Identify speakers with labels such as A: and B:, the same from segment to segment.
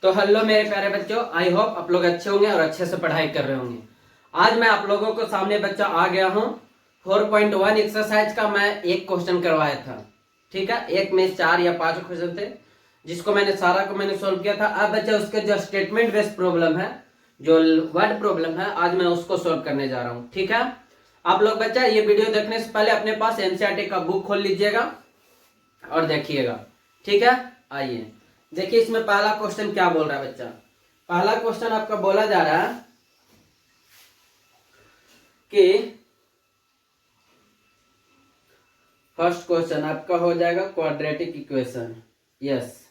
A: तो हेलो मेरे प्यारे बच्चों, आई होप आप लोग अच्छे होंगे और अच्छे से पढ़ाई कर रहे होंगे। आज मैं आप लोगों को सामने बच्चा आ गया हूँ। 4.1 एक्सरसाइज का मैं एक क्वेश्चन करवाया था। ठीक है, एक में 4 या 5 क्वेश्चन थे जिसको मैंने सारा को सोल्व किया था। अब बच्चा उसके जो स्टेटमेंट बेस्ड प्रॉब्लम है, जो वर्ड प्रॉब्लम है, आज मैं उसको सोल्व करने जा रहा हूँ। ठीक है, आप लोग बच्चा ये वीडियो देखने से पहले अपने पास एनसीईआरटी का बुक खोल लीजिएगा और देखिएगा। ठीक है, आइए देखिए इसमें पहला क्वेश्चन क्या बोल रहा है बच्चा। पहला क्वेश्चन आपका बोला जा रहा है कि फर्स्ट क्वेश्चन आपका हो जाएगा क्वाड्रेटिक इक्वेशन। यस,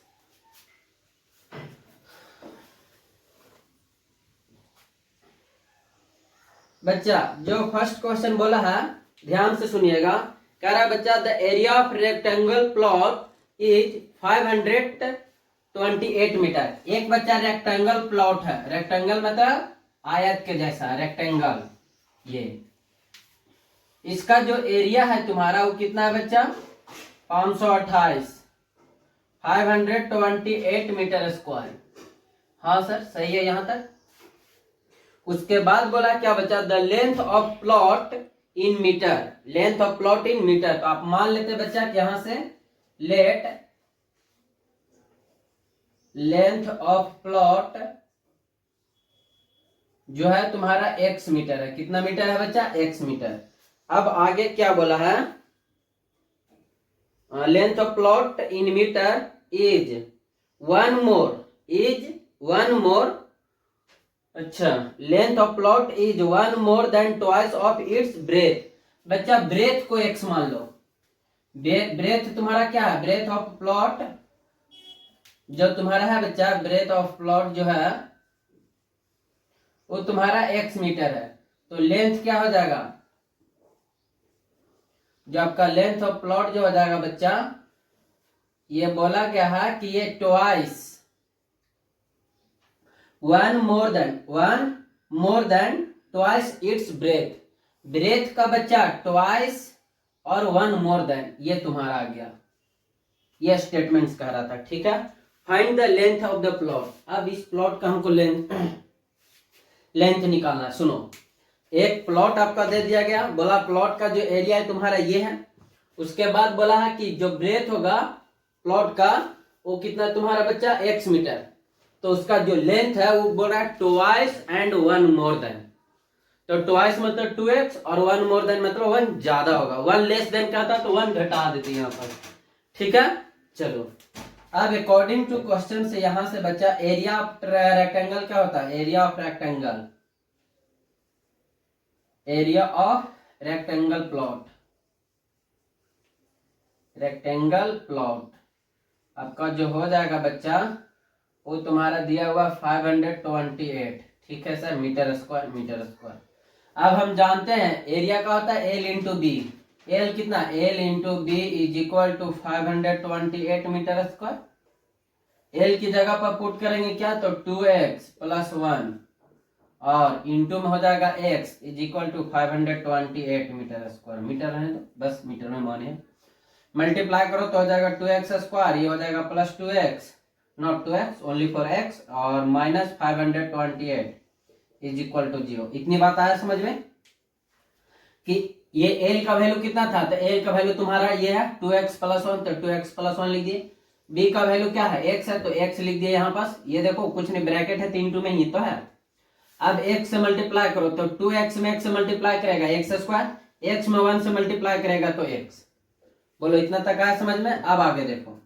A: बच्चा जो फर्स्ट क्वेश्चन बोला है ध्यान से सुनिएगा। कह रहा है बच्चा the area of rectangle plot is 528 metre. एक बच्चा रेक्टेंगल प्लॉट है, रेक्टेंगल मतलब आयत के जैसा रेक्टेंगल। ये इसका जो एरिया है तुम्हारा वो कितना है बच्चा? 528 528 मीटर स्क्वायर। हाँ सर सही है यहां तक। उसके बाद बोला क्या बच्चा? The length of plot in metre. Length of plot in metre, तो आप मान लेते बच्चा कि यहां से लेट लेंथ ऑफ प्लॉट जो है तुम्हारा x मीटर है। कितना मीटर है बच्चा? x metre. अब आगे क्या बोला है? Length of plot in metre is one more. अच्छा, length of plot is 1 more than twice of its breadth. बच्चा ब्रेथ को x मान लो। ब्रेथ तुम्हारा क्या है? ब्रेथ ऑफ प्लॉट जो तुम्हारा है बच्चा, ब्रेथ ऑफ प्लॉट जो है वो तुम्हारा x मीटर है। तो लेंथ क्या हो जाएगा? जो आपका लेंथ ऑफ प्लॉट जो हो जाएगा बच्चा, ये बोला गया है कि ये twice one more than twice its breadth. Breadth का बच्चा ट्वाइस और 1 मोर देन, ये तुम्हारा आ गया। ये स्टेटमेंट्स कह रहा था। ठीक है, find the length of the plot. अब इस प्लॉट का हमको लेंथ निकालना है। सुनो, एक प्लॉट आपका दे दिया गया, बोला प्लॉट का जो एरिया है तुम्हारा ये है। उसके बाद बोला है कि जो ब्रेथ होगा प्लॉट का वो कितना तुम्हारा बच्चा? x metre. तो उसका जो लेंथ है वो बोल रहा है ट्वाइस एंड 1 मोर देन। तो ट्वाइस मतलब 2x और 1 मोर देन मतलब 1 ज्यादा होगा। 1 लेस देन क्या था तो 1 घटा देते यहाँ पर। ठीक है, चलो अब अकॉर्डिंग टू क्वेश्चन से यहां से बच्चा एरिया ऑफ रेक्टेंगल क्या होता है? एरिया ऑफ रेक्टेंगल प्लॉट आपका जो हो जाएगा बच्चा वो तुम्हारा दिया हुआ 528। ठीक है सर, मीटर स्क्वायर। अब हम जानते हैं एरिया का होता है L इंटू बी। L कितना? L into B is equal to 528 metre square. L की जगह पर पुट करेंगे क्या? तो 2x प्लस 1 और इंटू में हो जाएगा x is equal to 528 metre square. Metre है तो बस मीटर में माने, मल्टीप्लाई करो तो हो जाएगा 2x स्क्वायर, ये हो जाएगा plus 2x, not 2x only for x, और माइनस 528 इज इक्वल टू 0। इतनी बात आया समझ में कि ये L का वैल्यू कितना था? तो L का वैल्यू तुम्हारा ये है 2x प्लस 1, तो 2x प्लस 1 लिख दिए। B का वैल्यू क्या है? x है, तो x लिख दिए यहाँ पास। ये देखो कुछ नहीं, ब्रैकेट है, 3 2 में ही तो है। अब x से मल्टीप्लाई करो तो 2x में x से मल्टीप्लाई करेगा x स्क्वायर, x में 1 से मल्टीप्लाई करेगा तो x। बोलो इतना तक आया समझ में? अब आगे देखो।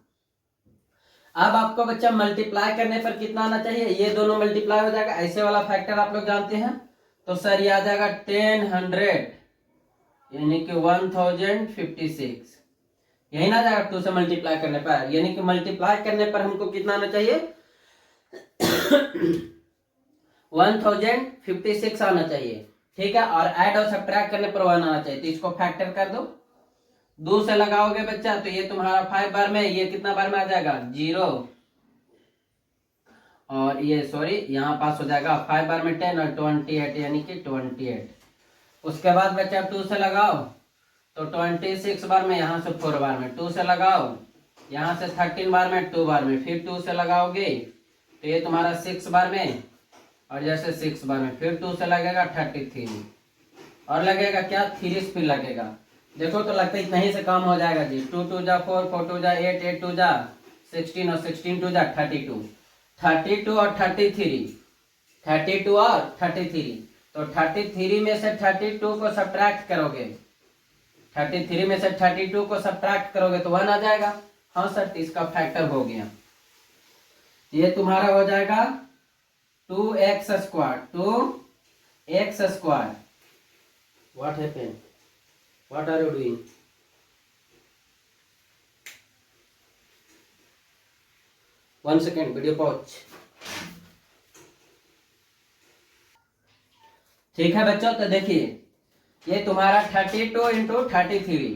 A: अब आपको बच्चा मल्टीप्लाई करने पर कितना आना चाहिए? ये दोनों मल्टीप्लाई हो जाएगा। ऐसे वाला फैक्टर आप लोग जानते हैं, तो सर ये आ जाएगा 1000 यानी कि 1056। यही ना जाएगा 2 से मल्टीप्लाई करने पर, यानी कि मल्टीप्लाई करने पर हमको कितना आना चाहिए? 1056 आना चाहिए। ठीक है, और ऐड और सब्ट्रैक्ट करने पर 1 आना चाहिए। तो इसको फैक्टर कर दो, 2 से लगाओगे बच्चा तो ये तुम्हारा 5 बार में, ये कितना बार में आ जाएगा? 0, और ये सॉरी यहाँ पास हो जाएगा 5 बार में 10 और 28 यानी कि 28। उसके बाद बच्चा 2 से लगाओ तो 26 बार में, यहाँ से 4 बार में, 2 से लगाओ यहाँ से 13 बार में, 2 बार में, फिर 2 से लगाओगे तो ये तुम्हारा 6 बार में, और जैसे 6 बार में फिर 2 से लगेगा 33, और लगेगा क्या 3 स्पिन लगेगा। देखो तो लगता है इतना ही से काम हो जाएगा जी। 2 2 जा 4, 4 2 जा 8, 8 2 जा 16, और 16 2 जा 32, 32 और 33, 32 और 33, तो 33 में से 32 को सब्ट्रैक्ट करोगे, 33 में से 32 को सब्ट्रैक्ट करोगे तो 1 आ जाएगा। हाँ सर, इसका फैक्टर हो गया। ये तुम्हारा हो जाएगा 2x square, 2x square. What happened, what are you doing? One second, video pause. ठीक है बच्चों, तो देखिए ये तुम्हारा 32 इंटू 33।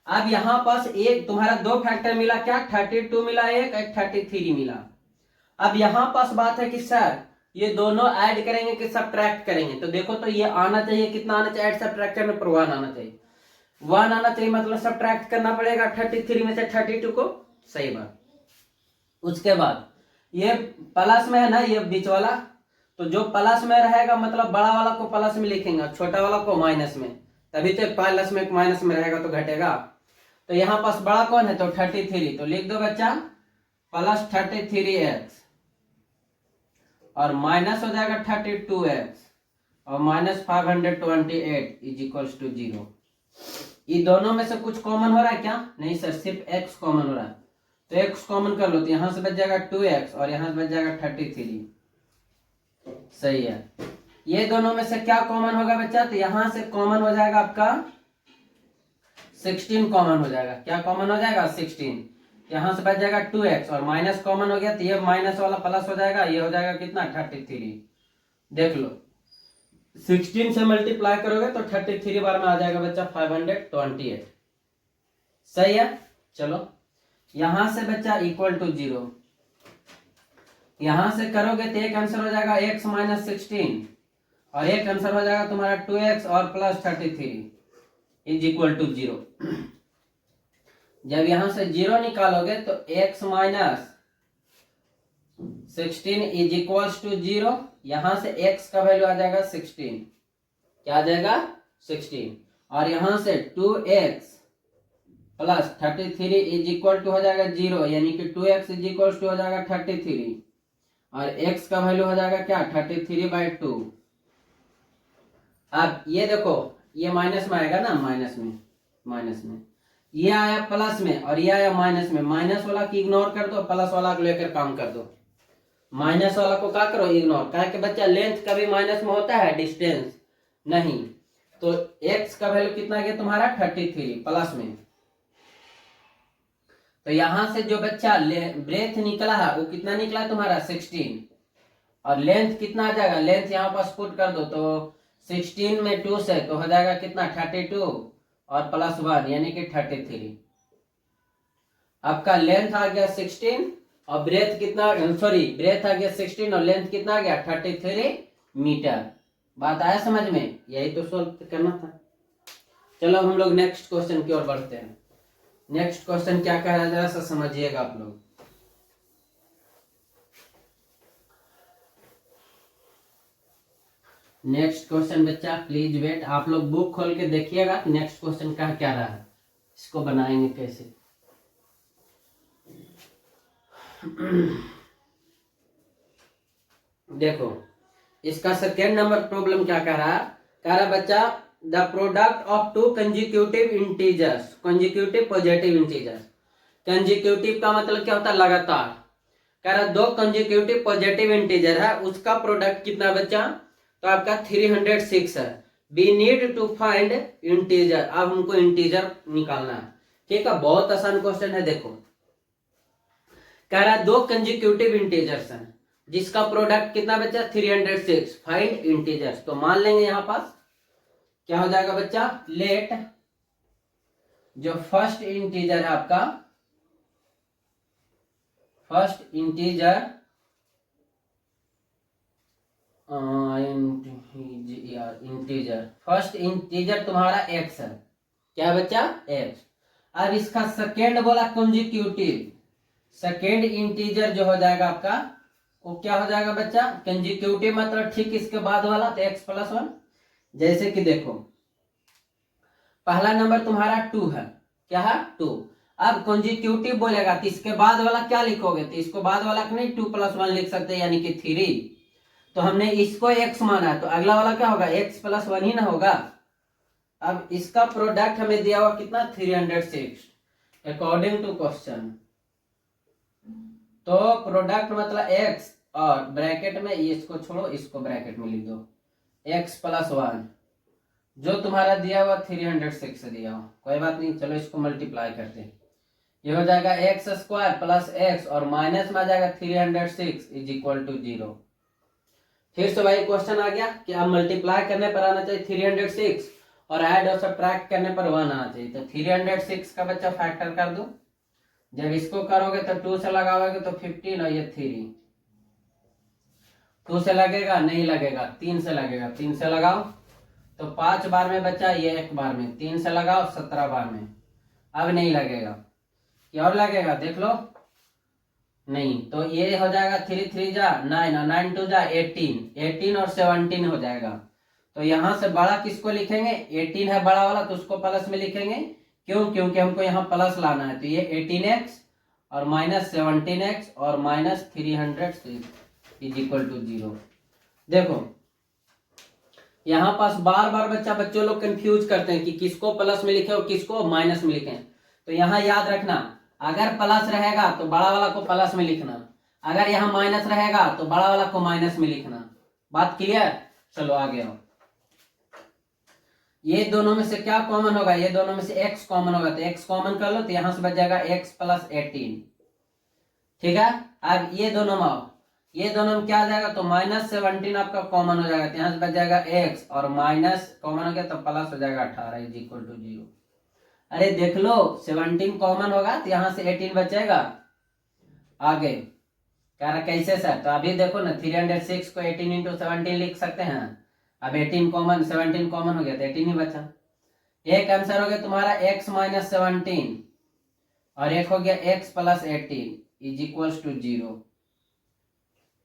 A: अब यहाँ पास एक तुम्हारा दो फैक्टर मिला, क्या 32 मिला एक 33 मिला। अब यहाँ पास बात है कि सर ये दोनों ऐड करेंगे कि सब्ट्रैक्ट करेंगे, तो देखो तो ये आना चाहिए, कितना आना चाहिए, ऐड सब्ट्रैक्शन में 1 आना चाहिए, 1 आना चाहिए, मतलब सब्ट्रैक्ट करना पड़ेगा 33 में से 32 को। सही बात। उसके बाद ये प्लस में है ना, ये बीच वाला, तो जो प्लस में रहेगा मतलब बड़ा वाला को प्लस में लिखेंगे, छोटा वाला को माइनस में, तभी तो प्लस में माइनस में रहेगा तो घटेगा। तो यहाँ पास बड़ा कौन है, तो 33, तो लिख दो बच्चा प्लस 33x, और माइनस हो जाएगा 32x, और माइनस 528 इज इक्वल्स टू 0। ये दोनों में से कुछ कॉमन हो रहा है क्या? नहीं सर, सिर्फ x कॉमन हो रहा है, तो x कॉमन कर लो, तो यहां से बच जाएगा 2x और यहां से बच जाएगा 33। सही है। ये दोनों में से क्या कॉमन होगा बच्चा, तो यहां से कॉमन हो जाएगा आपका 16 कॉमन हो जाएगा। क्या कॉमन हो जाएगा? 16। यहां से बच जाएगा 2x, और माइनस कॉमन हो गया तो ये माइनस वाला प्लस हो जाएगा, ये हो जाएगा कितना 33। देख लो 16 से मल्टीप्लाई करोगे तो 33 बार में आ जाएगा बच्चा 528। सही है। चलो यहां से बच्चा इक्वल टू 0, यहां से करोगे तो एक आंसर हो जाएगा x माइनस 16, और एक आंसर हो जाएगा तुम्हारा 2x और प्लस 33 इज इक्वल टू 0। जब यहां से 0 निकालोगे तो x minus 16 is equals to 0, यहां से x का वैल्यू आ जाएगा 16, क्या आ जाएगा 16, और यहां से 2x plus 33 is equal to हो जाएगा 0, यानी कि 2x इज इक्वल टू हो जाएगा 33, और x का वैल्यू हो जाएगा क्या 33/2। अब ये देखो ये माइनस में आएगा ना, माइनस में ये आया प्लस में, और ये आया माइनस में, माइनस वाला की इग्नोर कर दो, प्लस वाला को लेकर काम कर दो। माइनस वाला को क्या करो, इग्नोर। क्या कि बच्चा लेंथ कभी माइनस में होता है, डिस्टेंस नहीं। तो x का वैल्यू कितना गया तुम्हारा 33 प्लस में, तो यहां से जो बच्चा ब्रेथ निकला है वो कितना निकला तुम्हारा 16, और लेंथ कितना आ जाएगा, लेंथ यहाँ पास पुट कर दो, तो 16 में 2 से तो हो जाएगा कितना 32 और प्लस 1 यानी कि 33। आपका लेंथ आ गया 16 और ब्रेथ कितना, सॉरी ब्रेथ आ गया 16 और लेंथ कितना आ गया 33 मीटर। बात आया समझ में? यही तो सोल्व करना था। चलो हम लोग नेक्स्ट क्वेश्चन की ओर बढ़ते हैं। नेक्स्ट क्वेश्चन क्या कह रहा है जरा सा समझिएगा आप लोग। नेक्स्ट क्वेश्चन बच्चा प्लीज वेट, आप लोग बुक खोल के देखिएगा नेक्स्ट क्वेश्चन कह क्या रहा है, इसको बनाएंगे कैसे। देखो इसका सेकेंड नंबर प्रॉब्लम क्या कह रहा है, कह रहा बच्चा the product of to consecutive integers, consecutive positive integers. Consecutive का मतलब क्या होता है, लगातार। कह रहा दो कंजिक्यूटिव पॉजिटिव इंटीजर है, उसका प्रोडक्ट कितना बच्चा, तो आपका 306 है। We need to find integer, अब हमको इंटीजर निकालना है। ठीक है, बहुत आसान क्वेश्चन है। देखो कह रहा दो कंजिक्यूटिव इंटीजर्स हैं जिसका प्रोडक्ट कितना बच्चा 306, फाइंड इंटीजर्स। तो मान लेंगे यहां पास क्या हो जाएगा बच्चा, लेट जो फर्स्ट इंटीजर है आपका, first integer integer first integer तुम्हारा x है, क्या बच्चा x। अब इसका सेकेंड बोला कंजिक्यूटिव, सेकेंड इंटीजर जो हो जाएगा आपका वो क्या हो जाएगा बच्चा, कंसेक्यूटिव मतलब ठीक इसके बाद वाला, तो x+1। जैसे कि देखो पहला नंबर तुम्हारा 2 है, क्या है 2। अब कंसेक्यूटिव बोलेगा तो इसके बाद वाला क्या लिखोगे, तो इसको बाद वाला नहीं 2+1 लिख सकते यानी कि 3। तो हमने इसको x माना है तो अगला वाला क्या होगा, x+1 ही ना होगा। अब इसका प्रोडक्ट हमें दिया हुआ कितना 306 अकॉर्डिंग टू क्वेश्चन। तो प्रोडक्ट मतलब x और ब्रैकेट में इसको छोड़ो, इसको ब्रैकेट में लिख दो x+1 जो तुम्हारा दिया हुआ 306 से दिया हुआ, कोई बात नहीं, चलो इसको मल्टीप्लाई करते हैं। ये हो जाएगा x² प्लस x और माइनस में आ जाएगा 306 इज इक्वल टू 0। फिर से वही क्वेश्चन आ गया कि अब मल्टीप्लाई करने पर आना चाहिए 306 और ऐड और सब्ट्रैक्ट करने पर 1 आना चाहिए। तो 306 का बच्चा फैक्टर कर दो, जब इसको करोगे तो 2 से लगाओगे तो 15 और ये 3, 2 से लगेगा नहीं लगेगा, 3 से लगेगा, 3 से लगाओ तो 5 बार में बच्चा, ये 1 बार में, 3 से लगाओ 17 बार में। अब नहीं लगेगा, क्या और लगेगा देख लो, नहीं, तो ये हो जाएगा 3 3 जा 9 और 9 2 जा 18, 18 और 17 हो जाएगा। तो यहां से बड़ा किसको लिखेंगे, 18 है बड़ा वाला तो उसको प्लस में लिखेंगे, क्यों, क्योंकि हमको यहाँ प्लस लाना है। तो ये 18x और माइनस 17x और माइनस 306 इज इक्वल टू 0। देखो यहाँ पास बार बार बच्चों लोग कंफ्यूज करते हैं कि किसको प्लस में लिखे और किसको माइनस में लिखें। तो यहाँ याद रखना, अगर प्लस रहेगा तो बड़ा वाला को प्लस में लिखना, अगर यहाँ माइनस रहेगा तो बड़ा वाला को माइनस में लिखना। बात क्लियर, चलो आगे आओ। ये दोनों में से क्या कॉमन होगा, ये दोनों में से x कॉमन होगा, तो x कॉमन कर लो तो यहां से बच जाएगा x प्लस 18, ठीक है। अब ये दोनों में आओ, ये दोनों में क्या आ जाएगा, तो माइनस 17 आपका कॉमन हो जाएगा, तो यहाँ से बच जाएगा x और माइनस कॉमन हो गया तो प्लस हो जाएगा 18 इज इक्वल टू 0। अरे देख लो 17 कॉमन होगा तो यहाँ से 18 बचेगा। आगे कह रहा कैसे सर, तो अभी देखो ना 306 को 18 इंटू 17 लिख सकते हैं। अब 18 कॉमन, 17 कॉमन हो गया तो 18 ही बचा। एक आंसर हो गया तुम्हारा x माइनस 17 और एक हो गया x plus 18 is equal to 0।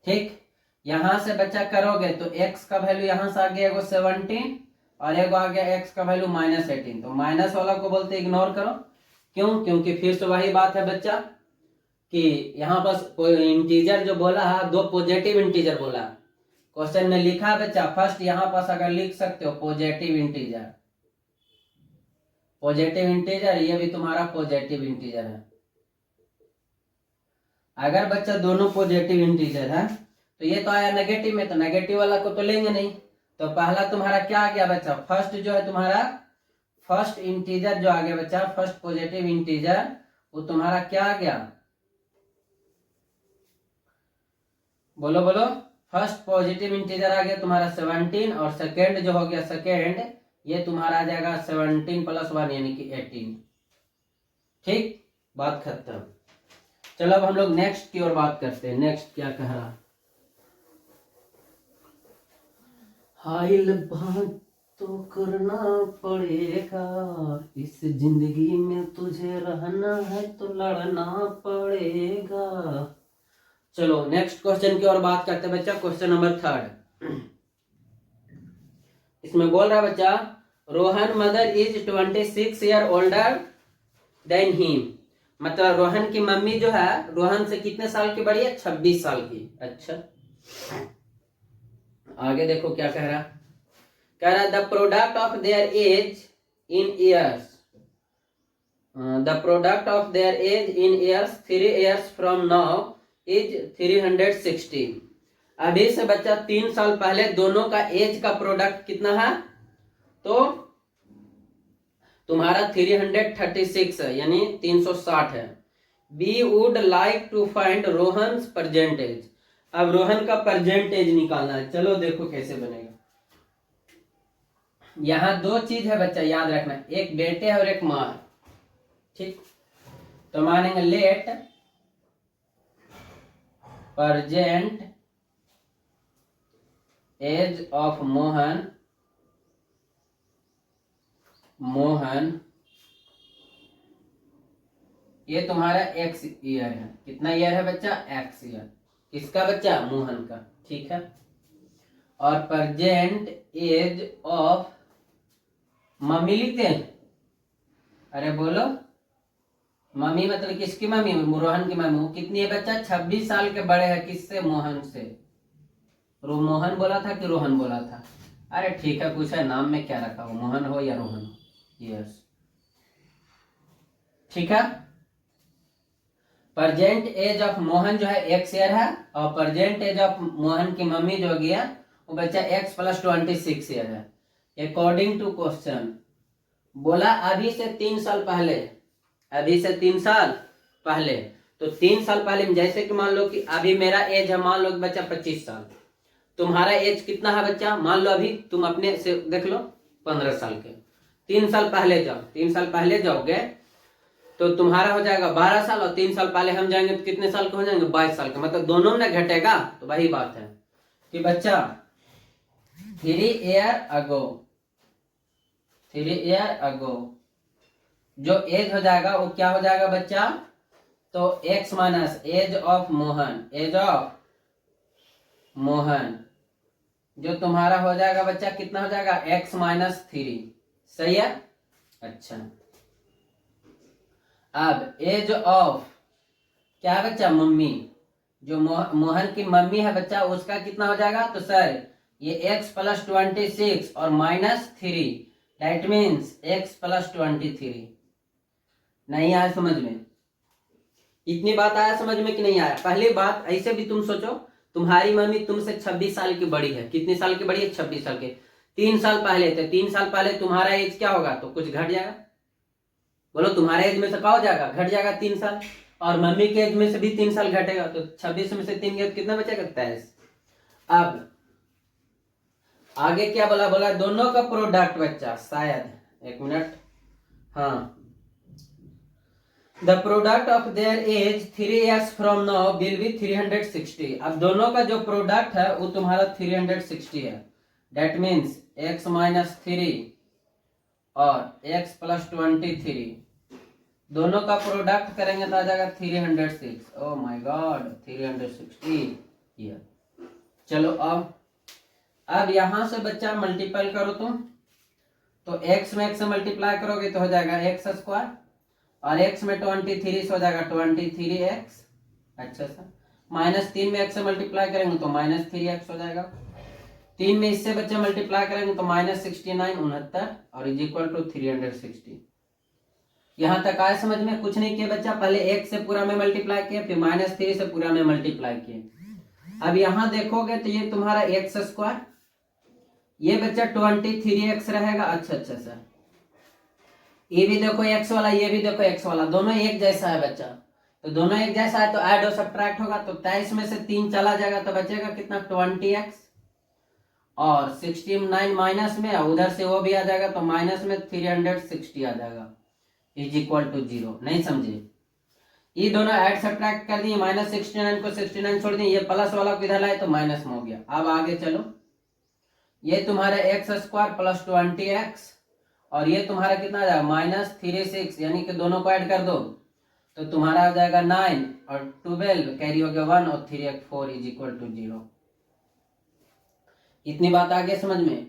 A: ठीक, यहां से बच्चा करोगे तो x का वैल्यू यहां से आ गया एगो 17 और एगो आ गया x का वैल्यू माइनस 18। तो माइनस वाला को बोलते इग्नोर करो, क्यों, क्योंकि फिर से वही बात है बच्चा कि यहाँ बस इंटीजर जो बोला है, दो पॉजिटिव इंटीजर बोला, क्वेश्चन में लिखा है बच्चा फर्स्ट, यहाँ पास अगर लिख सकते हो पॉजिटिव इंटीजर, पॉजिटिव इंटीजर, ये भी तुम्हारा पॉजिटिव इंटीजर है। अगर बच्चा दोनों पॉजिटिव इंटीजर है तो ये तो आया नेगेटिव में, तो नेगेटिव वाला को तो लेंगे नहीं। तो पहला तुम्हारा क्या आ गया बच्चा, फर्स्ट जो है तुम्हारा फर्स्ट इंटीजर जो आ गया बच्चा, फर्स्ट पॉजिटिव इंटीजर, वो तुम्हारा क्या आ गया, बोलो बोलो, फर्स्ट पॉजिटिव इंटीजर आ गया तुम्हारा 17 और सेकेंड जो हो गया सेकेंड, ये तुम्हारा आ जाएगा 17 प्लस 1 यानी कि 18। ठीक, बात खत्म। चलो अब हम लोग नेक्स्ट की ओर बात करते हैं। नेक्स्ट क्या कह रहा, हाइल बात तो करना पड़ेगा, इस जिंदगी में तुझे रहना है तो लड़ना पड़ेगा। चलो नेक्स्ट क्वेश्चन की ओर बात करते हैं बच्चा, क्वेश्चन नंबर 3। इसमें बोल रहा है बच्चा, Rohan mother is 26 year older than him, मतलब रोहन की मम्मी जो है रोहन से कितने साल की बड़ी है, 26 साल की। अच्छा आगे देखो क्या कह रहा है, the product of their age in years, the product of their age in years 3 years from now is 316। अभी से बच्चा 3 साल पहले दोनों का एज का प्रोडक्ट कितना है, तो तुम्हारा 336 है यानी 360 है। We would like to find Rohan present age, अब रोहन का प्रेजेंट एज निकालना है। चलो देखो कैसे बनेगा। यहां दो चीज है बच्चा याद रखना, एक बेटे और एक मां, ठीक। तो मानेंगे let present age of Mohan, Mohan ये तुम्हारा x ईयर है, कितना ईयर है बच्चा, x ईयर। किसका बच्चा? मोहन का। ठीक है। और प्रेजेंट एज ऑफ मम्मी लिखते हैं। अरे बोलो, मम्मी मतलब किसकी मम्मी? रोहन की मम्मी। वो कितनी है बच्चा? 26 साल के बड़े हैं। किससे? मोहन से। मोहन बोला था कि रोहन बोला था? अरे ठीक है, पूछा नाम में क्या रखा हो, मोहन हो या रोहन हो। यस, ठीक है। प्रेजेंट एज ऑफ मोहन जो है x ईयर है, और प्रेजेंट एज ऑफ मोहन की मम्मी जो हो गया वो बच्चा x + 26 ईयर है। अकॉर्डिंग टू क्वेश्चन बोला अभी से 3 साल पहले, अभी से 3 साल पहले, तो 3 साल पहले जैसे कि मान लो कि अभी मेरा एज है, मान लो बच्चा 25 साल, तुम्हारा एज कितना है बच्चा? मान लो अभी तुम अपने से देख लो 15 साल के। 3 साल पहले जाओ, 3 साल पहले जाओगे तो तुम्हारा हो जाएगा 12 साल, और 3 साल पहले हम जाएंगे तो कितने साल के हो जाएंगे? 22 साल के। मतलब दोनों में घटेगा। तो वही बात है कि बच्चा 3 ईयर अगो, 3 ईयर अगो जो एज हो जाएगा वो क्या हो जाएगा बच्चा? तो x minus age of Mohan, age of Mohan जो तुम्हारा हो जाएगा बच्चा कितना हो जाएगा? x - 3। सही है। अच्छा, अब एज ऑफ क्या है बच्चा? मम्मी। जो मोहन की मम्मी है बच्चा, उसका कितना हो जाएगा? तो सर ये x + 26 और -3, दैट मीन्स x + 23। नहीं आया समझ में? इतनी बात आया समझ में कि नहीं आया? पहली बात ऐसे भी तुम सोचो, तुम्हारी मम्मी तुमसे 26 साल की बड़ी है। कितने साल की बड़ी है? 26 साल के। 3 साल पहले थे, 3 साल पहले तुम्हारा एज क्या होगा? तो कुछ घट जाएगा। बोलो तुम्हारे एज में से क्या हो जाएगा? घट जाएगा 3 साल। और मम्मी के एज में से भी 3 साल घटेगा, तो 26 में से 3 गया कितना बचेगा? 23। अब आगे क्या बोला? बोला दोनों का प्रोडक्ट बच्चा, शायद 1 मिनट, हाँ, the product of their age 3 years from now will be 360। अब दोनों का जो प्रोडक्ट है वो तुम्हारा 360 है। दैट मीन्स x - 3 और x + 23 दोनों का प्रोडक्ट करेंगे तो आ जाएगा 306। ओ माय गॉड, 360 ये। चलो अब यहां से बच्चा मल्टीपल करो तुम, तो x में x से मल्टीप्लाई करोगे तो हो जाएगा x², और x में 23 से हो जाएगा 23x। अच्छा सर, -3 में x से मल्टीप्लाई करेंगे तो -3x हो जाएगा। 3 में इससे बच्चे मल्टीप्लाई करेंगे तो -69 69 और = 360। यहां तक आया समझ में? कुछ नहीं किया बच्चा, पहले x से पूरा में मल्टीप्लाई किया, फिर -3 से पूरा में मल्टीप्लाई किया। अब यहां देखोगे तो ये तुम्हारा x², ये बच्चा 23x रहेगा। अच्छा अच्छा सर, ये भी देखो x वाला, ये भी देखो x वाला, दोनों एक जैसा है बच्चा। तो दोनों एक जैसा है तो ऐड और सब्ट्रैक्ट होगा, तो 23 में से 3 चला जाएगा तो बचेगा कितना? 20x। और 69 माइनस में, उधर से वो भी आ जाएगा तो माइनस में 360 आ जाएगा, = 0। नहीं समझे? ये दोनों ऐड सब्ट्रैक्ट कर दिए, -69 को 69 छोड़ दिए, ये प्लस वाला को इधर लाए तो माइनस में हो गया। अब आगे चलो, ये तुम्हारा x² + 20x, और ये तुम्हारा कितना आ जाएगा? -36, यानी कि दोनों को ऐड कर दो तो तुम्हारा आ जाएगा 9 और 12 कैरी हो गया 1 और 3 4 = 0। इतनी बात आ गई समझ में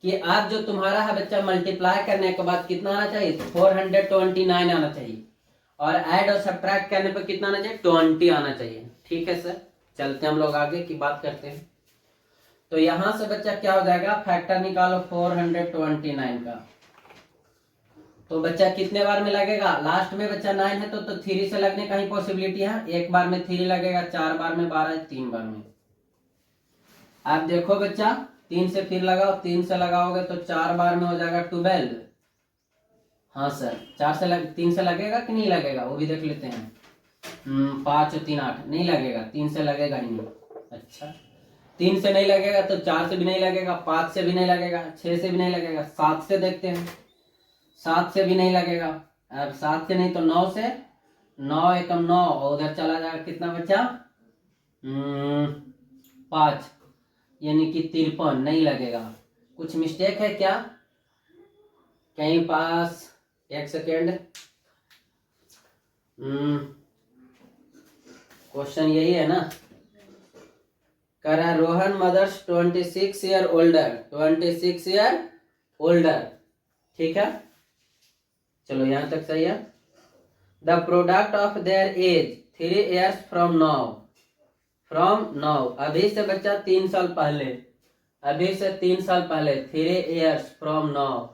A: कि अब जो तुम्हारा है बच्चा मल्टीप्लाई करने के बाद कितना आना चाहिए? 429 आना चाहिए, और ऐड और सब्ट्रैक्ट करने पर कितना आना चाहिए? 20 आना चाहिए। ठीक है सर, चलते हम लोग आगे की बात करते हैं। तो यहां से बच्चा क्या हो जाएगा? फैक्टर निकालो 429 का। तो बच्चा कितने बार में लगेगा? लास्ट में बच्चा 9 है तो 3 से लगने का ही पॉसिबिलिटी है। एक बार में 3 लगेगा, 4 बार में 12, 3 बार में। आप देखो बच्चा, 3 से फिर लगाओ, 3 से लगाओगे तो 4 बार में हो जाएगा 12। हाँ सर, 3 से लगेगा कि नहीं लगेगा वो भी देख लेते हैं। 5 और 3 8 नहीं लगेगा, 3 से लगेगा ही नहीं। अच्छा, 3 से नहीं लगेगा तो 4 से भी नहीं लगेगा, 5 से भी नहीं लगेगा, 6 से भी नहीं लगेगा, 7 से देखते हैं। 7 से भी नहीं लगेगा। अब 7 से नहीं तो 9 से, 9 एकम 9, और उधर चला जाएगा कितना बच्चा? 5, यानी कि 53 नहीं लगेगा। कुछ मिस्टेक है क्या कहीं पास? 1 सेकेंड, क्वेश्चन यही है ना? कह रहा है Rohan mother's 26 year older, 26 year older, ठीक है। चलो यहां तक सही है। The product of their age 3 years from now, from now अभी से बच्चा 3 साल पहले, अभी से 3 साल पहले 3 years फ्रॉम नाउ,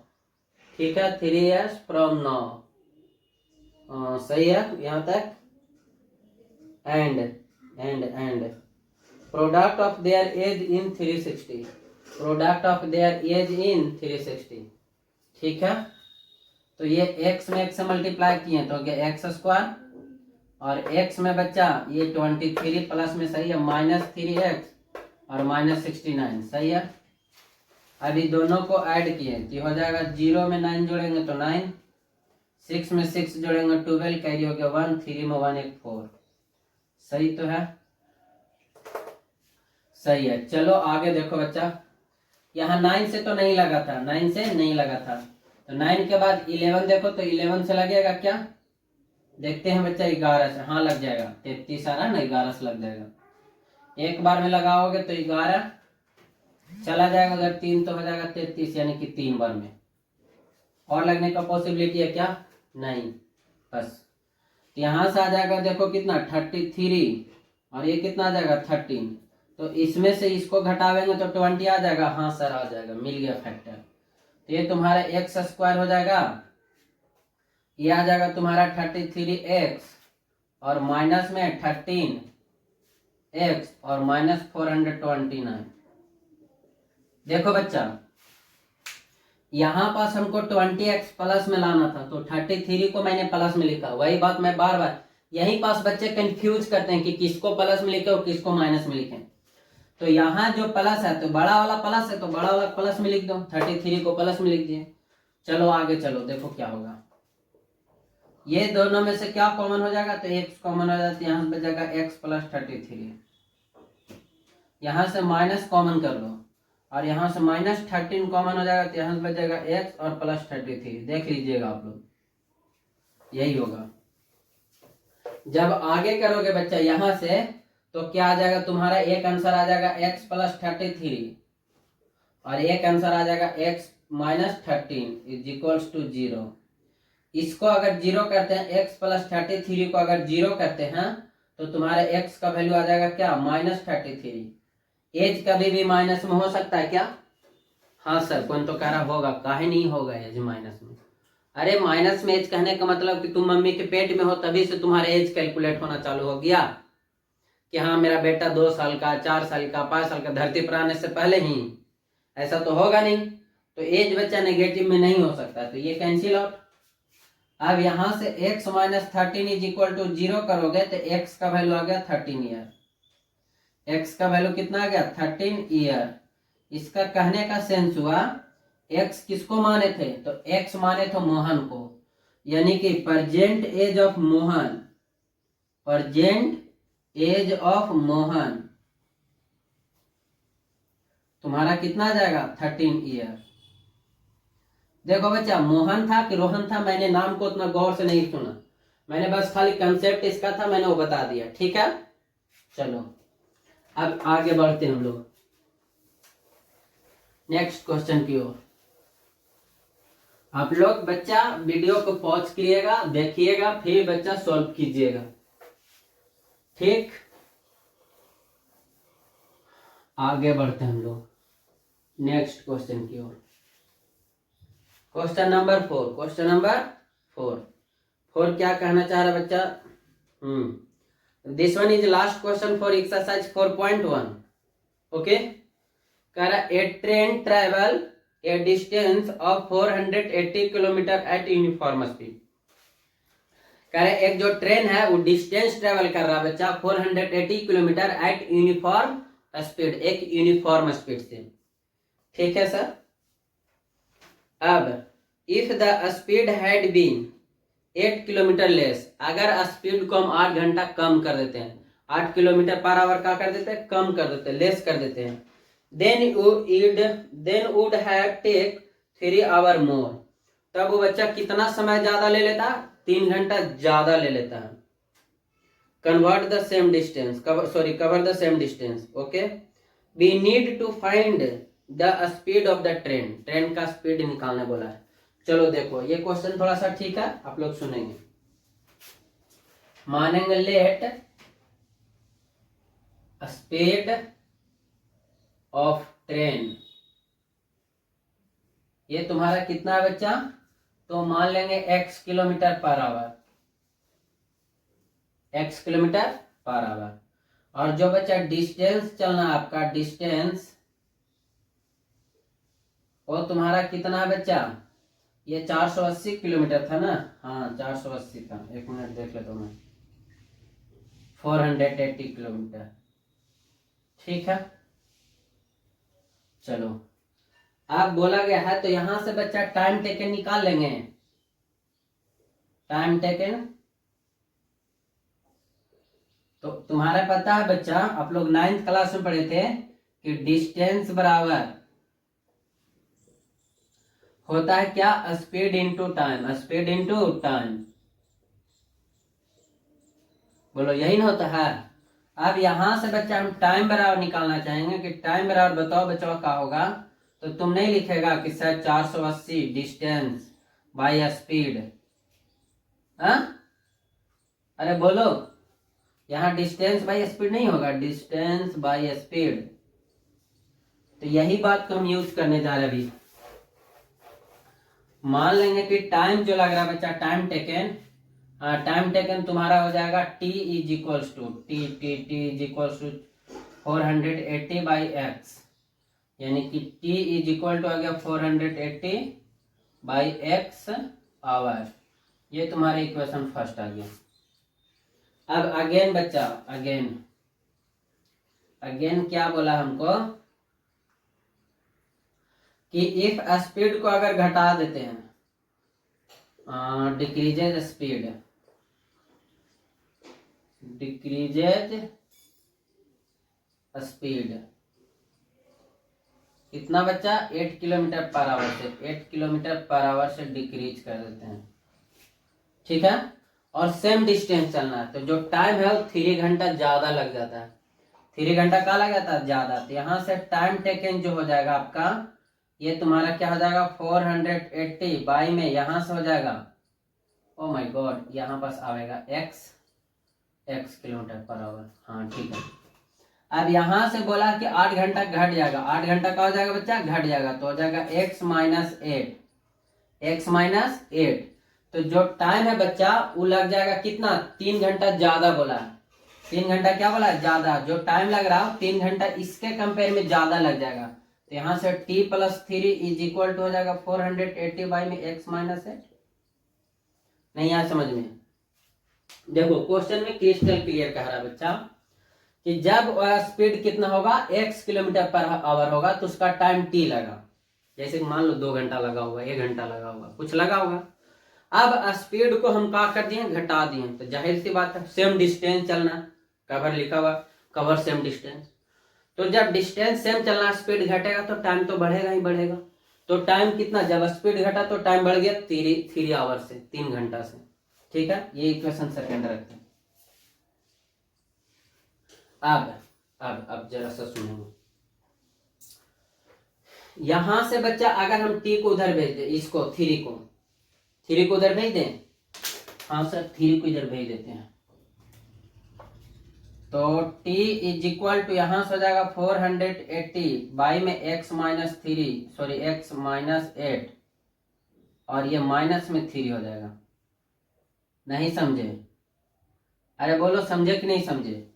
A: ठीक है, 3 years फ्रॉम नाउ, सही है यहां तक। And product of their age in 360, product of their age in 360, ठीक है। तो ये x में x से मल्टीप्लाई किए तो क्या एक्स स्क्वायर, और x में बच्चा ये 23 प्लस में सही है -3x और -69, सही है। अभी दोनों को ऐड किए तो हो जाएगा 0 में 9 जोड़ेंगे तो 9, 6 में 6 जोड़ेंगे 12, कैरी हो गया 1, 3 में 1 एक 4, सही तो है, सही है। चलो आगे देखो बच्चा, यहाँ 9 से तो नहीं लगा था, 9 से नहीं लगा था, तो 9 के बाद 11 देखो तो 11 से लगेगा क्या, देखते हैं बच्चा 11 से, हाँ लग जाएगा, 33 आ रहा है ना, 11 से लग जाएगा। एक बार में लगाओगे तो 11 चला जाएगा, अगर 3 तो हो जाएगा 33, यानी कि 3 बार में। और लगने का पॉसिबिलिटी है क्या, नहीं, बस। तो यहाँ से आ जाएगा देखो कितना 33, और ये कितना आ जाएगा 13, तो इसमें से इसको घटावेंगे तो 20 आ जाएगा, हाँ सर आ जाएगा, मिल गया फैक्टर। तो ये तुम्हारा एक्स स्क्वायर हो जाएगा, ये आ जाएगा तुम्हारा 33x और माइनस में 13x और -429। देखो बच्चा यहां पास हमको 20x प्लस में लाना था, तो 33 को मैंने प्लस में लिखा। वही बात मैं बार बार, यहीं पास बच्चे कंफ्यूज करते हैं कि किसको प्लस में लिखे और किसको माइनस में लिखे। तो यहाँ जो प्लस है तो बड़ा वाला प्लस है, तो बड़ा वाला प्लस में लिख दो, 33 को प्लस में लिख दिए। चलो आगे चलो, देखो क्या होगा। ये दोनों में से क्या कॉमन हो जाएगा, तो x कॉमन हो जाता है, यहाँ बच जाएगा x प्लस 33। यहाँ से माइनस कॉमन कर लो, और यहाँ से -13 कॉमन हो जाएगा, तो यहाँ से बच जाएगा x और प्लस 33। देख लीजिएगा आप लोग, यही होगा। जब आगे करोगे बच्चा यहाँ से, तो क्या आ जाएगा तुम्हारा, एक आंसर आ जाएगा x प्लस 33, और एक आंसर आ जाएगा x -13 इज इक्वल्स टू 0। इसको अगर 0 करते हैं, x प्लस 33 को अगर 0 करते हैं, तो तुम्हारे x का वैल्यू आ जाएगा क्या, -33। एज कभी भी माइनस में हो सकता है क्या, हाँ सर, कौन तो कह रहा होगा, काहे नहीं होगा एज माइनस में। अरे माइनस में एज कहने का मतलब कि तुम मम्मी के पेट में हो, तभी से तुम्हारा एज कैलकुलेट होना चालू हो गया कि हाँ मेरा बेटा 2 साल का, 4 साल का, 5 साल का, धरती पर आने से पहले ही। ऐसा तो होगा नहीं, तो एज बच्चा नेगेटिव में नहीं हो सकता, तो ये कैंसिल आउट। अब यहां से x -13 इज इक्वल टू 0 करोगे तो x का वैल्यू आ गया 13 ईयर। x का वैल्यू कितना आ गया, 13 ईयर। इसका कहने का सेंस हुआ, x किसको माने थे, तो x माने थे मोहन को, यानी कि present age of Mohan, present age of Mohan तुम्हारा कितना आ जाएगा, 13 ईयर। देखो बच्चा मोहन था कि रोहन था, मैंने नाम को उतना गौर से नहीं सुना, मैंने बस खाली कंसेप्ट इसका था, मैंने वो बता दिया, ठीक है। चलो अब आगे बढ़ते हैं हम लोग नेक्स्ट क्वेश्चन की ओर। आप लोग बच्चा वीडियो को पॉज करिएगा, देखिएगा, फिर बच्चा सॉल्व कीजिएगा, ठीक। आगे बढ़ते हैं हम लोग नेक्स्ट क्वेश्चन की ओर। क्वेश्चन नंबर 4, क्वेश्चन नंबर 4 क्या कहना चाह रहा बच्चा, this one is last question for exercise 4.1। Okay, कह रहा a train travel a distance of 480 kilometre at uniform speed. कह रहा एक जो ट्रेन है वो डिस्टेंस ट्रेवल कर रहा है बच्चा 480 किलोमीटर एट यूनिफॉर्म स्पीड, एक यूनिफॉर्म स्पीड से, ठीक है सर। अब if the speed had been 8 kilometre less, अगर स्पीड को हम 8 घंटा कम कर देते हैं, 8 किलोमीटर पर आवर का कर देते हैं, कम कर देते हैं, लेस कर देते हैं, then would have take 3 hour more, तब वो बच्चा कितना समय ज्यादा ले लेता, 3 घंटा ज्यादा ले लेता है। Convert the same distance, cover the same distance, okay. We need to find the speed of the train, train का स्पीड निकालने बोला है। चलो देखो ये क्वेश्चन थोड़ा सा ठीक है, आप लोग सुनेंगे। मानेंगे लेट स्पीड ऑफ ट्रेन, ये तुम्हारा कितना है बच्चा, तो मान लेंगे x kilometre per hour, x kilometre per hour. और जो बच्चा डिस्टेंस चलना आपका, डिस्टेंस वो तुम्हारा कितना है बच्चा, ये 480 किलोमीटर था ना, हाँ 480 था, एक मिनट देख लेता हूं मैं, 480 किलोमीटर, ठीक है। चलो अब बोला गया है तो यहां से बच्चा टाइम टेकन निकाल लेंगे, टाइम टेकन। तो तुम्हारा पता है बच्चा, आप लोग 9th क्लास में पढ़े थे कि डिस्टेंस बराबर होता है क्या, speed into time, speed into time, बोलो यही ना होता है। अब यहां से बच्चा हम टाइम बराबर निकालना चाहेंगे कि टाइम बराबर बताओ बच्चों क्या होगा, तो तुम नहीं लिखेगा कि सर 480 डिस्टेंस बाय स्पीड, अरे बोलो, यहाँ डिस्टेंस बाय स्पीड नहीं होगा, डिस्टेंस बाय स्पीड। तो यही बात को हम यूज करने जा रहे अभी। मान लेंगे कि टाइम जो लग रहा है बच्चा, टाइम टेकन, टाइम टेकन तुम्हारा हो जाएगा t is equals to t is equals to 480 by x, यानी कि t इज इक्वल टू आ गया 480 बाई एक्स आवर, ये तुम्हारा इक्वेशन फर्स्ट आ गया। अब अगेन बच्चा, अगेन क्या बोला हमको कि इफ स्पीड को अगर घटा देते हैं, डिक्रीजेज स्पीड, डिक्रीजेज स्पीड कितना बच्चा, 8 किलोमीटर पर आवर से, 8 किलोमीटर पर आवर से डिक्रीज कर देते हैं, ठीक है। और सेम डिस्टेंस चलना है, तो जो टाइम है वो 3 घंटा ज्यादा लग जाता है, 3 घंटा का लग जाता है ज्यादा, तो यहाँ से टाइम टेकन जो हो जाएगा आपका, ये तुम्हारा क्या हो जाएगा 480 बाई में यहां से हो जाएगा, ओ माय गॉड यहाँ पास आएगा x किलोमीटर पर आवर, हाँ ठीक है। अब यहां से बोला कि 8 घंटा घट जाएगा, 8 घंटा का हो जाएगा बच्चा, घट जाएगा, तो हो जाएगा x माइनस 8, तो जो टाइम है बच्चा वो लग जाएगा कितना, 3 घंटा ज्यादा बोला है, 3 घंटा क्या बोला है, ज्यादा, जो टाइम लग रहा है 3 घंटा इसके कंपेयर में ज्यादा लग जाएगा, तो यहाँ से t plus 3 is equal to हो जाएगा 480 बाई में x माइनस 8, नहीं यहाँ समझ में। देखो क्वेश्चन में क्रिस्टल क्लियर कह रहा है बच्चा कि जब स्पीड कितना होगा, x किलोमीटर पर आवर होगा, तो उसका टाइम t लगा, जैसे मान लो 2 घंटा लगा होगा, 1 घंटा लगा होगा, कुछ लगा होगा। अब स्पीड को हम क्या कर दिए, घटा दिए, तो जाहिर सी बात है सेम डिस्टेंस चलना, कवर लिखा हुआ, कवर सेम डिस्टेंस, तो जब डिस्टेंस सेम चलना, स्पीड घटेगा तो टाइम तो बढ़ेगा ही बढ़ेगा, तो टाइम कितना, जब स्पीड घटा तो टाइम बढ़ गया 3 आवर से, 3 घंटा से, ठीक है। ये इक्वेशन सेकंड रखते हैं। अब जरा सा सुनो, यहां से बच्चा अगर हम t को उधर भेज दें, इसको 3 को उधर भेज दें, हाँ सर 3 को इधर भेज देते हैं, तो t इज इक्वल टू यहां से हो जाएगा 480 बाई में x minus 3, sorry x minus 8, और ये माइनस में 3 हो जाएगा, नहीं समझे, अरे बोलो समझे कि नहीं समझे।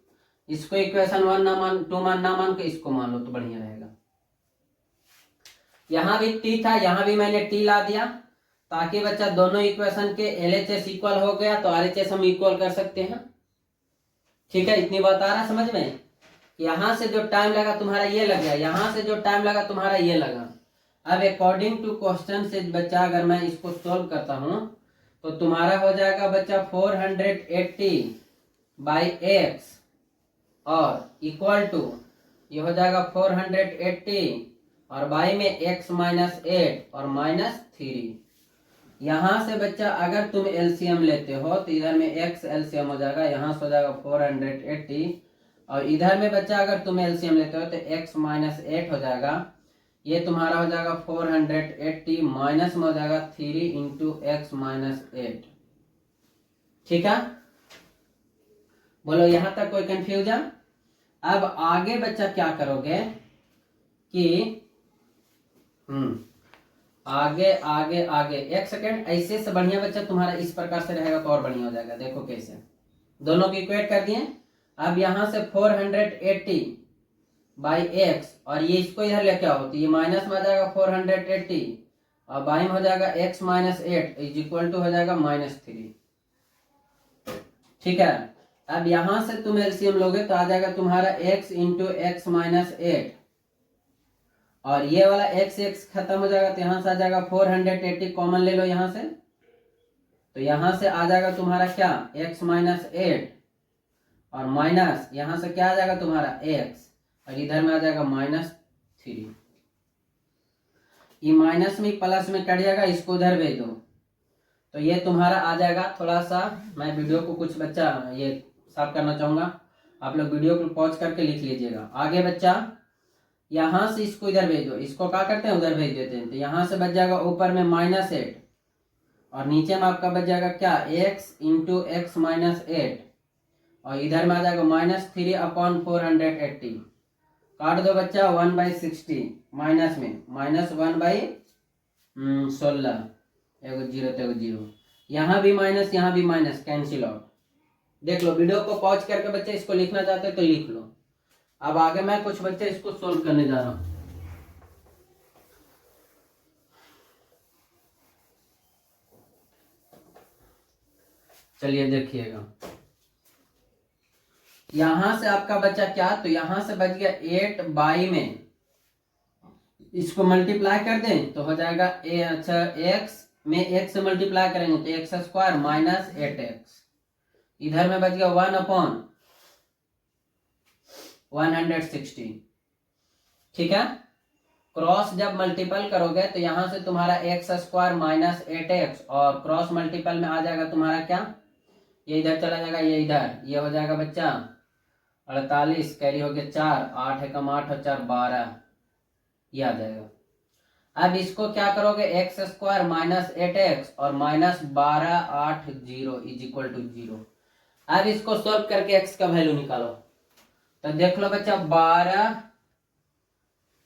A: इसको इक्वेशन 1 ना मान, 2 ना मान के इसको मान लो तो बढ़िया रहेगा। यहां भी t था, यहां भी मैंने t ला दिया, ताकि बच्चा दोनों इक्वेशन के LHS इक्वल हो गया, तो RHS हम इक्वल कर सकते हैं, ठीक है। इतनी बात आ रहा समझ में, यहां से जो टाइम लगा तुम्हारा ये लग गया, यहां से जो टाइम लगा तुम्हारा ये लगा। अब अकॉर्डिंग टू क्वेश्चन से बच्चा अगर मैं इसको सोल्व करता हूं, तो तुम्हारा हो जाएगा बच्चा 480 बाई एक्स और इक्वल टू ये हो जाएगा 480 और बाई में x माइनस 8 और माइनस 3। यहां से बच्चा अगर तुम एलसीएम लेते हो तो इधर में x एलसीएम हो जाएगा, यहां से हो जाएगा 480 और इधर में बच्चा अगर तुम एलसीएम लेते हो तो x माइनस 8 हो जाएगा, ये तुम्हारा हो जाएगा 480 माइनस में हो जाएगा 3 इंटू एक्स माइनस 8। ठीक है, बोलो यहां तक कोई कंफ्यूजन? अब आगे बच्चा क्या करोगे कि आगे आगे आगे एक सेकेंड, ऐसे से बढ़िया बच्चा तुम्हारा इस प्रकार से रहेगा तो और बढ़िया हो जाएगा। देखो कैसे दोनों की इक्वेट कर दिए। अब यहां से 480 बाई एक्स और ये इसको इधर लेके आओ तो ये माइनस में आ जाएगा 480 और बाई में हो जाएगा x minus 8 is equal to हो जाएगा -3। ठीक है, अब यहां से तुम एलसीएम लोगे तो आ जाएगा तुम्हारा x इंटू एक्स माइनस 8 और ये वाला x खत्म हो जाएगा तो यहां से आ जाएगा 480 कॉमन ले लो यहां से, तो यहां से आ जाएगा तुम्हारा क्या x माइनस 8 और माइनस यहां से क्या आ जाएगा तुम्हारा x और इधर में आ जाएगा -3। ये माइनस में प्लस में कट जाएगा, इसको उधर भेज दो तो ये तुम्हारा आ जाएगा। थोड़ा सा मैं वीडियो को कुछ बच्चा ये साफ करना चाहूंगा, आप लोग वीडियो को पॉज करके लिख लीजिएगा। आगे बच्चा यहां से इसको इधर भेज दो, इसको क्या करते हैं उधर भेज देते हैं, तो यहां से बच जाएगा ऊपर में -8 और नीचे में आपका बच जाएगा क्या x इंटू एक्स माइनस 8 और इधर में आ जाएगा -3 अपॉन 480। काट दो बच्चा 1/60 माइनस में -1/16 एगो जीरो तो एगो जीरो, यहाँ भी माइनस यहाँ भी माइनस, कैंसिल आउट। देख लो वीडियो को पॉज करके बच्चे इसको लिखना चाहते हैं तो लिख लो। अब आगे मैं कुछ बच्चे इसको सोल्व करने जा रहा हूं। चलिए देखिएगा, यहां से आपका बच्चा क्या, तो यहां से बच गया 8 बाई में इसको मल्टीप्लाई कर दें तो हो जाएगा अच्छा x में x से मल्टीप्लाई करेंगे तो x स्क्वायर माइनस 8x, इधर में बच गया 1 अपॉन 160। ठीक है, क्रॉस जब मल्टीपल करोगे तो यहां से तुम्हारा x स्क्वायर माइनस 8x और क्रॉस मल्टीपल में आ जाएगा तुम्हारा क्या, ये इधर चला जाएगा ये इधर, ये हो जाएगा बच्चा 48 कैरी हो गया 4, 8 एकम 8 और 4 12, ये आ जाएगा। अब इसको क्या करोगे x स्क्वायर माइनस 8x और माइनस 1280 इज इक्वल टू 0। अब इसको सॉल्व करके x का वैल्यू निकालो तो देख लो बच्चा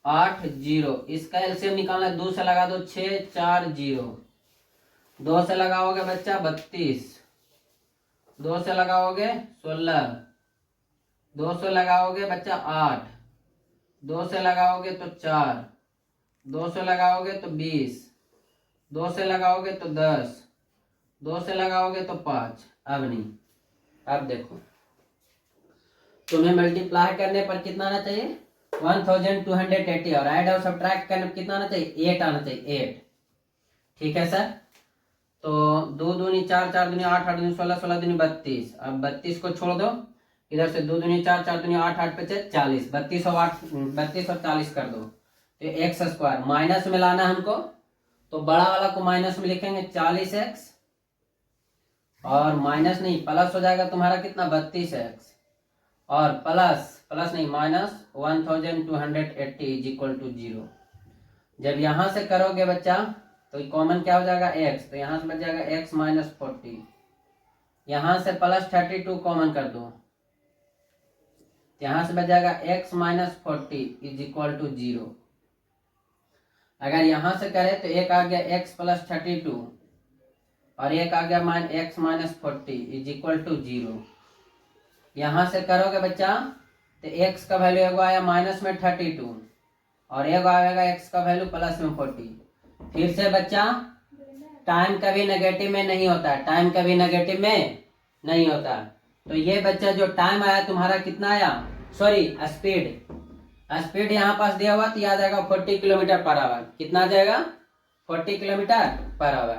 A: 1280, इसका एलसीएम निकालना है, 2 से लगा दो 6 4 0, 2 से लगाओगे बच्चा 32, 2 से लगाओगे 16, 2 से लगाओगे बच्चा 8, 2 से लगाओगे तो 4, 2 से लगाओगे तो 20, 2 से लगाओगे तो 10, 2 से लगाओगे तो 5। अब नहीं, अब देखो तुम्हें मल्टीप्लाई करने पर कितना आना चाहिए 1280 और ऐड और सब्ट्रैक्ट करने पर कितना आना चाहिए 8 आना चाहिए 8। ठीक है सर, तो 2 दूनी 4, 4 दूनी 8, 8 दूनी 16, 16 दूनी 32। अब 32 को छोड़ दो, इधर से 2 दूनी 4, 4 दूनी 8, 8 पे 40, 32 और 8 32 और 40 कर दो तो एक्स स्क्वायर माइनस में लाना हमको, तो बड़ा वाला को माइनस में लिखेंगे 40x और माइनस नहीं प्लस हो जाएगा तुम्हारा कितना 32x और प्लस नहीं माइनस 1280 इज इक्वल टू 0। जब यहां से करोगे बच्चा तो कॉमन क्या हो जाएगा x, तो यहां से बच जाएगा x माइनस 40, यहां से प्लस 32 कॉमन कर दो, यहां से बच जाएगा x minus 40 is equal to 0। अगर यहां से करें तो एक आ गया x प्लस 32 और एक आ गया x minus 40 is equal to 0। यहां से करोगे बच्चा तो x का वैल्यू एगो आया माइनस में 32 और एगो आएगा x का वैल्यू प्लस में 40। फिर से बच्चा टाइम कभी नेगेटिव में नहीं होता, टाइम कभी नेगेटिव में नहीं होता। तो ये बच्चा जो टाइम आया तुम्हारा कितना आया, सॉरी स्पीड यहाँ पास दिया हुआ तो याद आएगा 40 किलोमीटर पर आवर। कितना आ जाएगा 40 किलोमीटर पर आवर।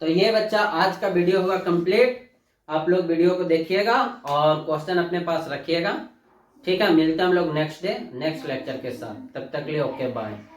A: तो ये बच्चा आज का वीडियो होगा कंप्लीट। आप लोग वीडियो को देखिएगा और क्वेश्चन अपने पास रखिएगा। ठीक है, मिलते हैं हम लोग नेक्स्ट डे नेक्स्ट लेक्चर के साथ। तब तक लिए ओके बाय।